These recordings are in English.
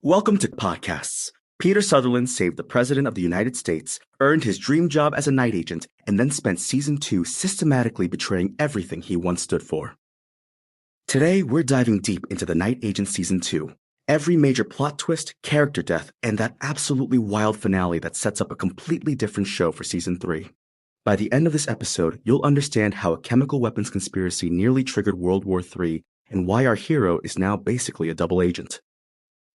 Welcome to Podcasts. Peter Sutherland saved the President of the United States, earned his dream job as a night agent, and then spent Season 2 systematically betraying everything he once stood for. Today, we're diving deep into The Night Agent Season 2. Every major plot twist, character death, and that absolutely wild finale that sets up a completely different show for Season 3. By the end of this episode, you'll understand how a chemical weapons conspiracy nearly triggered World War III and why our hero is now basically a double agent.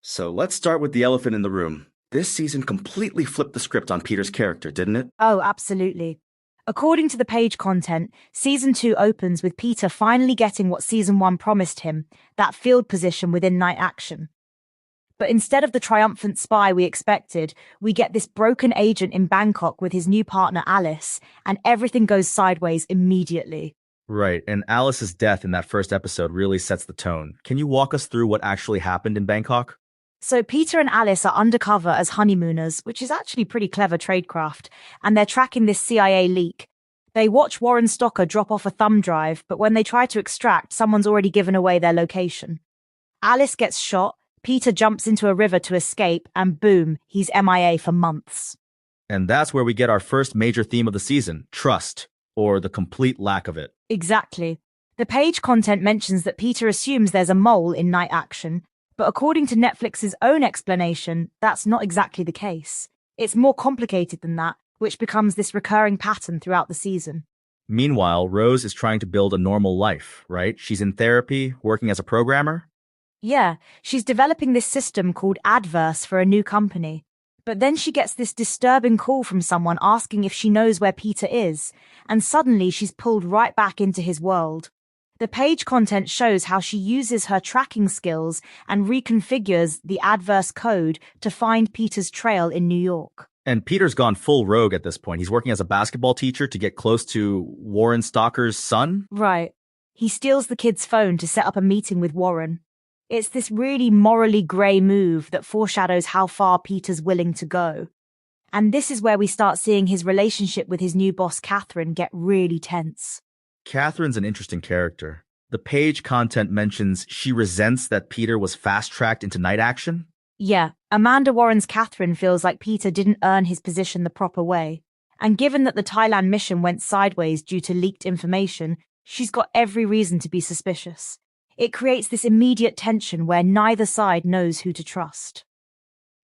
So let's start with the elephant in the room. This season completely flipped the script on Peter's character, didn't it? Oh, absolutely. According to the page content, Season 2 opens with Peter finally getting what Season 1 promised him, that field position within night action. But instead of the triumphant spy we expected, we get this broken agent in Bangkok with his new partner Alice, and everything goes sideways immediately. Right, and Alice's death in that first episode really sets the tone. Can you walk us through what actually happened in Bangkok? So Peter and Alice are undercover as honeymooners, which is actually pretty clever tradecraft, and they're tracking this CIA leak. They watch Warren Stocker drop off a thumb drive, but when they try to extract, someone's already given away their location. Alice gets shot, Peter jumps into a river to escape, and boom, he's MIA for months. And that's where we get our first major theme of the season, trust, or the complete lack of it. Exactly. The page content mentions that Peter assumes there's a mole in night action, but according to Netflix's own explanation, that's not exactly the case. It's more complicated than that, which becomes this recurring pattern throughout the season. Meanwhile, Rose is trying to build a normal life, right? She's in therapy, working as a programmer. Yeah, she's developing this system called Adverse for a new company. But then she gets this disturbing call from someone asking if she knows where Peter is, and suddenly she's pulled right back into his world. The page content shows how she uses her tracking skills and reconfigures the Adverse code to find Peter's trail in New York. And Peter's gone full rogue at this point. He's working as a basketball teacher to get close to Warren Stocker's son. Right. He steals the kid's phone to set up a meeting with Warren. It's this really morally grey move that foreshadows how far Peter's willing to go. And this is where we start seeing his relationship with his new boss, Catherine, get really tense. Catherine's an interesting character. The page content mentions she resents that Peter was fast-tracked into night action. Yeah, Amanda Warren's Catherine feels like Peter didn't earn his position the proper way. And given that the Thailand mission went sideways due to leaked information, she's got every reason to be suspicious. It creates this immediate tension where neither side knows who to trust.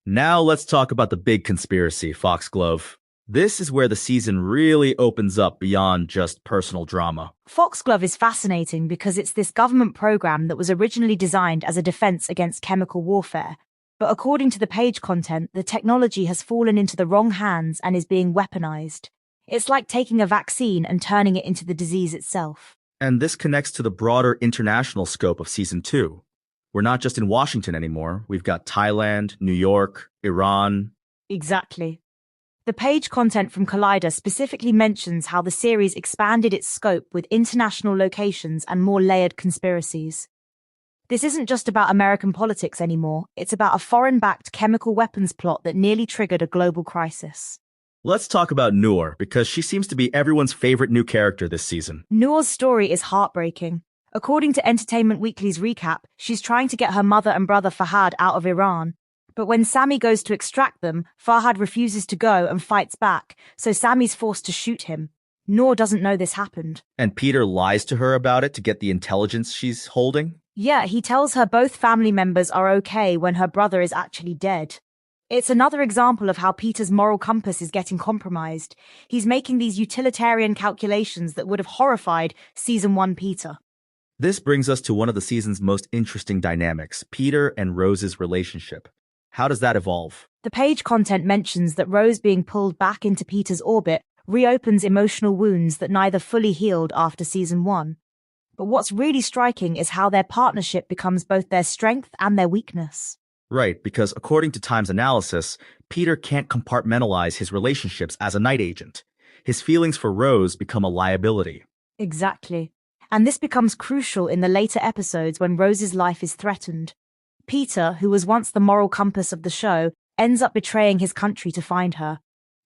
Now let's talk about the big conspiracy, Foxglove. This is where the season really opens up beyond just personal drama. Foxglove is fascinating because it's this government program that was originally designed as a defense against chemical warfare. But according to the page content, the technology has fallen into the wrong hands and is being weaponized. It's like taking a vaccine and turning it into the disease itself. And this connects to the broader international scope of Season 2. We're not just in Washington anymore. We've got Thailand, New York, Iran. Exactly. The page content from Collider specifically mentions how the series expanded its scope with international locations and more layered conspiracies. This isn't just about American politics anymore. It's about a foreign-backed chemical weapons plot that nearly triggered a global crisis. Let's talk about Noor, because she seems to be everyone's favorite new character this season. Noor's story is heartbreaking. According to Entertainment Weekly's recap, she's trying to get her mother and brother Fahad out of Iran. But when Sammy goes to extract them, Fahad refuses to go and fights back, so Sammy's forced to shoot him. Noor doesn't know this happened. And Peter lies to her about it to get the intelligence she's holding? Yeah, he tells her both family members are okay when her brother is actually dead. It's another example of how Peter's moral compass is getting compromised. He's making these utilitarian calculations that would have horrified Season 1 Peter. This brings us to one of the season's most interesting dynamics, Peter and Rose's relationship. How does that evolve? The page content mentions that Rose being pulled back into Peter's orbit reopens emotional wounds that neither fully healed after Season 1. But what's really striking is how their partnership becomes both their strength and their weakness. Right, because according to Time's analysis, Peter can't compartmentalize his relationships as a night agent. His feelings for Rose become a liability. Exactly. And this becomes crucial in the later episodes when Rose's life is threatened. Peter, who was once the moral compass of the show, ends up betraying his country to find her.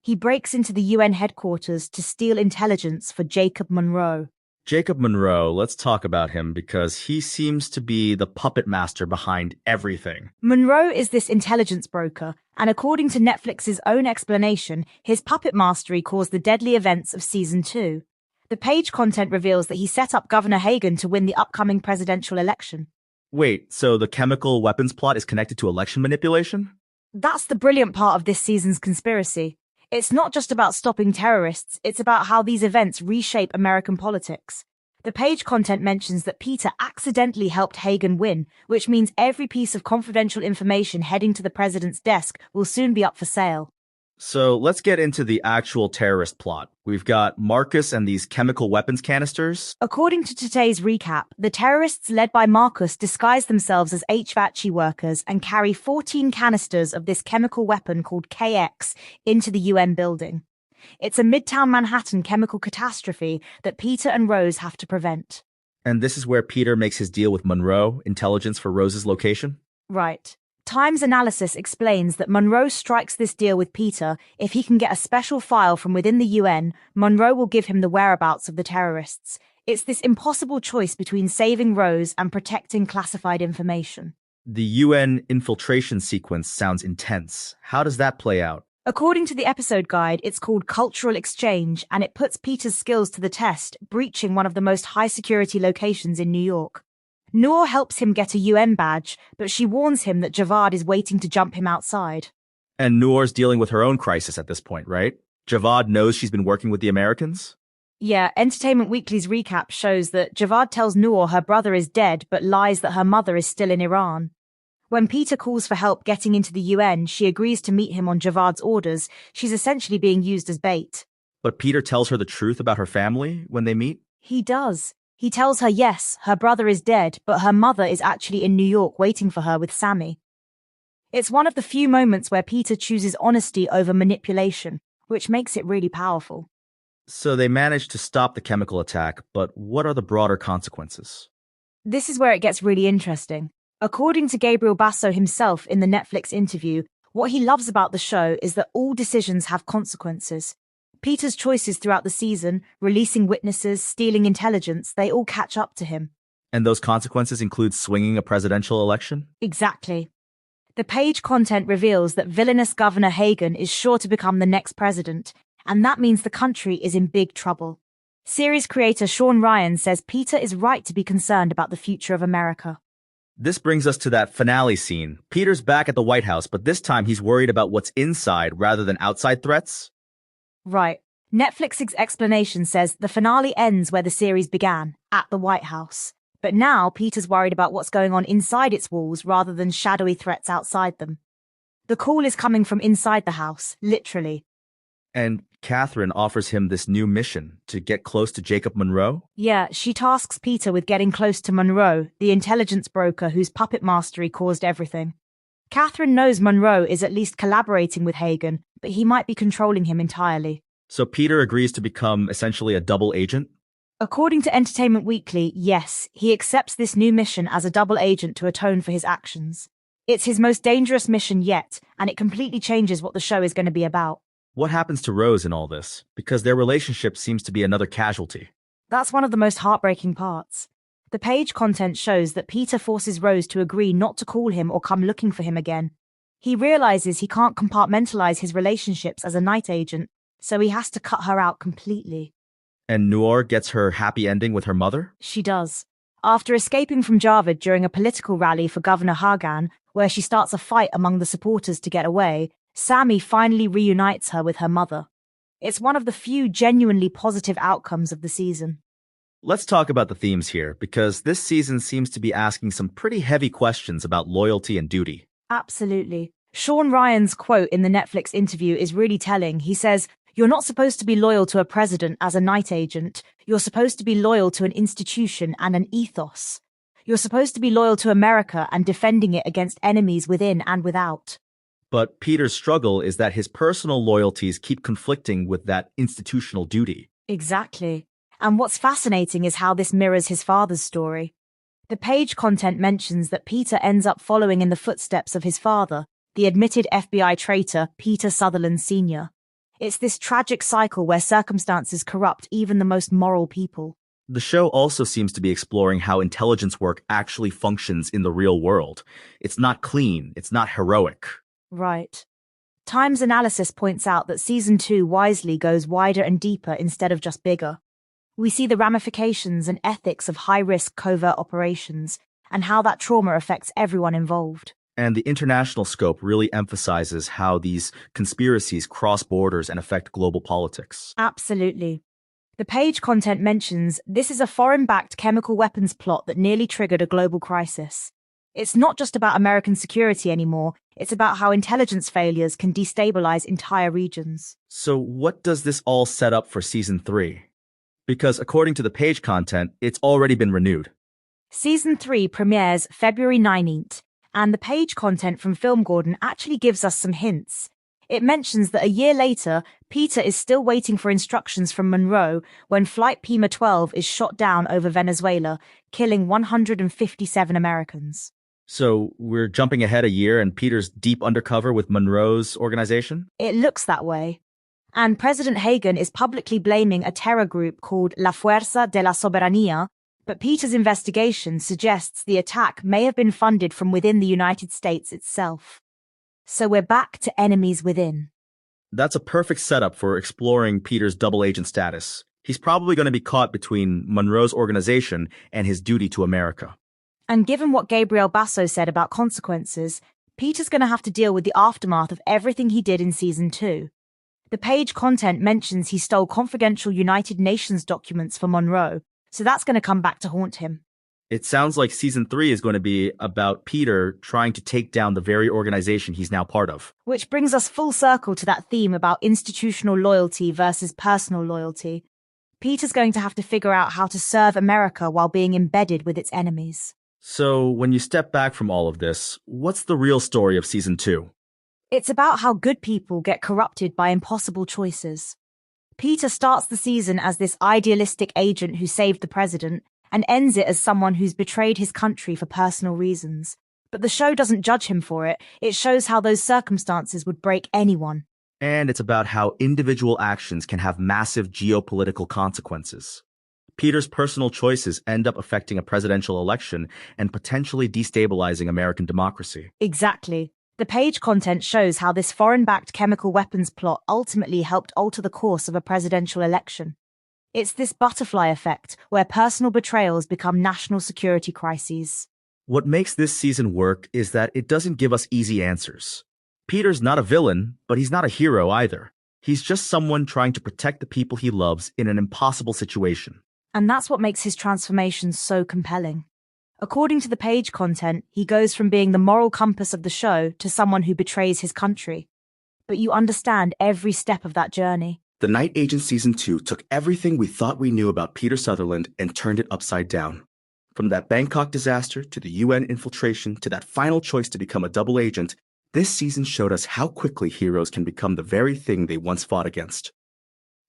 He breaks into the UN headquarters to steal intelligence for Jacob Monroe. Jacob Monroe, let's talk about him because he seems to be the puppet master behind everything. Monroe is this intelligence broker, and according to Netflix's own explanation, his puppet mastery caused the deadly events of Season 2. The page content reveals that he set up Governor Hagan to win the upcoming presidential election. Wait, so the chemical weapons plot is connected to election manipulation? That's the brilliant part of this season's conspiracy. It's not just about stopping terrorists, it's about how these events reshape American politics. The page content mentions that Peter accidentally helped Hagan win, which means every piece of confidential information heading to the president's desk will soon be up for sale. So let's get into the actual terrorist plot. We've got Marcus and these chemical weapons canisters. According to today's recap, the terrorists led by Marcus disguise themselves as HVAC workers and carry 14 canisters of this chemical weapon called KX into the UN building. It's a Midtown Manhattan chemical catastrophe that Peter and Rose have to prevent. And this is where Peter makes his deal with Monroe, intelligence for Rose's location? Right. Times analysis explains that Monroe strikes this deal with Peter if he can get a special file from within the UN. Monroe will give him the whereabouts of the terrorists. It's this impossible choice between saving Rose and protecting classified information. The UN infiltration sequence sounds intense. How does that play out? According to the episode guide, it's called Cultural Exchange, and it puts Peter's skills to the test, breaching one of the most high-security locations in New York. Noor helps him get a UN badge, but she warns him that Javad is waiting to jump him outside. And Noor's dealing with her own crisis at this point, right? Javad knows she's been working with the Americans? Yeah, Entertainment Weekly's recap shows that Javad tells Noor her brother is dead, but lies that her mother is still in Iran. When Peter calls for help getting into the UN, she agrees to meet him on Javad's orders. She's essentially being used as bait. But Peter tells her the truth about her family when they meet? He does. He tells her yes, her brother is dead, but her mother is actually in New York waiting for her with Sammy. It's one of the few moments where Peter chooses honesty over manipulation, which makes it really powerful. So they managed to stop the chemical attack, but what are the broader consequences? This is where it gets really interesting. According to Gabriel Basso himself in the Netflix interview, what he loves about the show is that all decisions have consequences. Peter's choices throughout the season, releasing witnesses, stealing intelligence, they all catch up to him. And those consequences include swinging a presidential election? Exactly. The page content reveals that villainous Governor Hagan is sure to become the next president, and that means the country is in big trouble. Series creator Sean Ryan says Peter is right to be concerned about the future of America. This brings us to that finale scene. Peter's back at the White House, but this time he's worried about what's inside rather than outside threats? Right. Netflix's explanation says the finale ends where the series began, at the White House. But now Peter's worried about what's going on inside its walls rather than shadowy threats outside them. The call is coming from inside the house, literally. And Catherine offers him this new mission to get close to Jacob Monroe? Yeah, she tasks Peter with getting close to Monroe, the intelligence broker whose puppet mastery caused everything. Catherine knows Monroe is at least collaborating with Hagan, but he might be controlling him entirely. So Peter agrees to become essentially a double agent? According to Entertainment Weekly, yes, he accepts this new mission as a double agent to atone for his actions. It's his most dangerous mission yet, and it completely changes what the show is going to be about. What happens to Rose in all this? Because their relationship seems to be another casualty. That's one of the most heartbreaking parts. The page content shows that Peter forces Rose to agree not to call him or come looking for him again. He realizes he can't compartmentalize his relationships as a night agent, so he has to cut her out completely. And Noor gets her happy ending with her mother? She does. After escaping from Javed during a political rally for Governor Hagan, where she starts a fight among the supporters to get away, Sammy finally reunites her with her mother. It's one of the few genuinely positive outcomes of the season. Let's talk about the themes here, because this season seems to be asking some pretty heavy questions about loyalty and duty. Absolutely. Sean Ryan's quote in the Netflix interview is really telling. He says, "You're not supposed to be loyal to a president as a night agent. You're supposed to be loyal to an institution and an ethos. You're supposed to be loyal to America and defending it against enemies within and without." But Peter's struggle is that his personal loyalties keep conflicting with that institutional duty. Exactly. And what's fascinating is how this mirrors his father's story. The page content mentions that Peter ends up following in the footsteps of his father, the admitted FBI traitor Peter Sutherland Sr. It's this tragic cycle where circumstances corrupt even the most moral people. The show also seems to be exploring how intelligence work actually functions in the real world. It's not clean, it's not heroic. Right. Times analysis points out that season 2 wisely goes wider and deeper instead of just bigger. We see the ramifications and ethics of high-risk covert operations and how that trauma affects everyone involved. And the international scope really emphasizes how these conspiracies cross borders and affect global politics. Absolutely. The page content mentions this is a foreign-backed chemical weapons plot that nearly triggered a global crisis. It's not just about American security anymore, it's about how intelligence failures can destabilize entire regions. So what does this all set up for season 3? Because according to the page content, it's already been renewed. Season 3 premieres February 19th, and the page content from Film Gordon actually gives us some hints. It mentions that a year later, Peter is still waiting for instructions from Monroe when Flight Pima 12 is shot down over Venezuela, killing 157 Americans. So we're jumping ahead a year and Peter's deep undercover with Monroe's organization? It looks that way. And President Hagen is publicly blaming a terror group called La Fuerza de la Soberanía, but Peter's investigation suggests the attack may have been funded from within the United States itself. So we're back to enemies within. That's a perfect setup for exploring Peter's double agent status. He's probably going to be caught between Monroe's organization and his duty to America. And given what Gabriel Basso said about consequences, Peter's going to have to deal with the aftermath of everything he did in season 2. The page content mentions he stole confidential United Nations documents for Monroe, so that's going to come back to haunt him. It sounds like season 3 is going to be about Peter trying to take down the very organization he's now part of. Which brings us full circle to that theme about institutional loyalty versus personal loyalty. Peter's going to have to figure out how to serve America while being embedded with its enemies. So when you step back from all of this, what's the real story of season 2? It's about how good people get corrupted by impossible choices. Peter starts the season as this idealistic agent who saved the president and ends it as someone who's betrayed his country for personal reasons. But the show doesn't judge him for it. It shows how those circumstances would break anyone. And it's about how individual actions can have massive geopolitical consequences. Peter's personal choices end up affecting a presidential election and potentially destabilizing American democracy. Exactly. The page content shows how this foreign-backed chemical weapons plot ultimately helped alter the course of a presidential election. It's this butterfly effect where personal betrayals become national security crises. What makes this season work is that it doesn't give us easy answers. Peter's not a villain, but he's not a hero either. He's just someone trying to protect the people he loves in an impossible situation. And that's what makes his transformation so compelling. According to the page content, he goes from being the moral compass of the show to someone who betrays his country. But you understand every step of that journey. The Night Agent Season 2 took everything we thought we knew about Peter Sutherland and turned it upside down. From that Bangkok disaster to the UN infiltration to that final choice to become a double agent, this season showed us how quickly heroes can become the very thing they once fought against.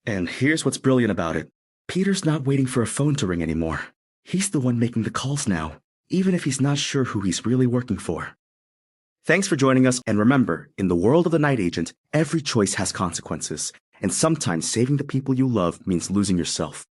And here's what's brilliant about it. Peter's not waiting for a phone to ring anymore. He's the one making the calls now, even if he's not sure who he's really working for. Thanks for joining us, and remember, in the world of the Night Agent, every choice has consequences, and sometimes saving the people you love means losing yourself.